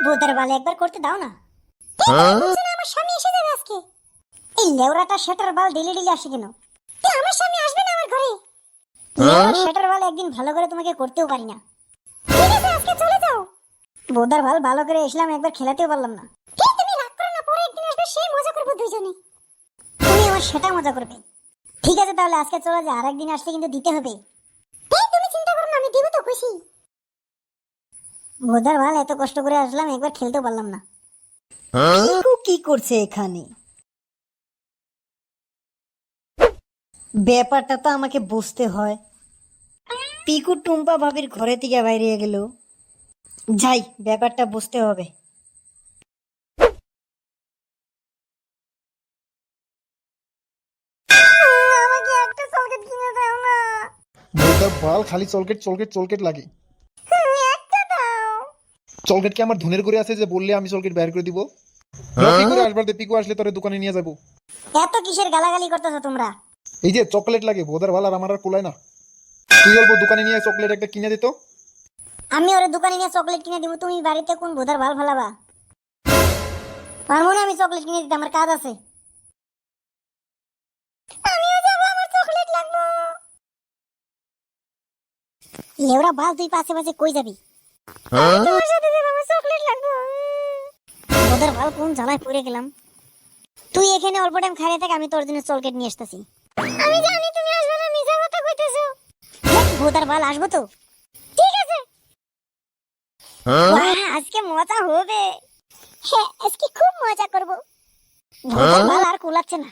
বোধের বালে একবার করতে দাও না। আমার স্বামী এসে যাবে আজকে। এই লেওরাটা সেটার বাল ডেলি ডেলি আসে কেন? আমার স্বামী আসবে না আমার ঘরে। সেটার বাল একদিন ভালো করে তোমাকে করতেও পারি না। ঠিক আছে আজকে চলে যাও। বোধার বাল ভালো করে এসলাম, একবার খেলাতেও পারলাম না। তুমি রাগ করো না, পরে একদিন আসবে, সেই মজা করবো দুইজনে। তুমি আমার সেটা মজা করবে। ঠিক আছে তাহলে আজকে চলে যা, আরেকদিন আসলে কিন্তু দিতে হবে। তুমি চিন্তা করো না, আমি দিব তো খুশি। বোধার বাল এত কষ্ট করে আসলাম, একবার খেলতেও পারলাম না। কি করছে এখানে? ব্যাপারটা তো আমাকে বুঝতে হয়। পিকু টুম্পা ভাবির ঘরে থেকে বাইরে গেল, যাই ব্যাপারটা বুঝতে হবে। আমাকে একটা চকলেট কিনে দাও না। বোধা বাল খালি চলকেট চলকেট চলকেট লাগে। একটা দাও। চলকেট কি আমার ধনের করে আছে যে বললে আমি চলকেট বের করে দিব? পিকু আসবার দে, পিকু আসলে তোরে দোকানে নিয়ে যাবো। এত কিসের গালাগালি করতেছো তোমরা? এই যে চকলেট লাগে, বোধার বাল আর আমার আর কুলায় না। তুই অল্প দোকানে নিয়ে চকলেট একটা কিনে দিত। আমি ওরে দোকানে নিয়ে চকলেট কিনে দিব, তুমি বাড়িতে কোন বোধার ভাল ফালাবা? পারবো না আমি চকলেট কিনে দিতে, আমার কাজ আছে। আমিও যাব, আমার চকলেট লাগবে। লেওরা বাল, তুই পাশে পাশে কই যাবি? তোমার সাথে যাব, আমার চকলেট লাগবে। বোধার ভাল, কোন জ্বালায় পড়ে গেলাম। তুই এখানে অল্প টাইম খাইয়ে থাক, আমি তোর জন্য চকলেট নিয়ে আসতেছি। আমি জানি তুমি আসবে না, মিছা কথা কইতেছো। বোধার ভাল, আসবো তো। ঠিক আছে। বাহ, আজকে মজা হবে। হ্যাঁ, আজকে খুব মজা করব। বোধার ভাল আর কুলাচ্ছে না।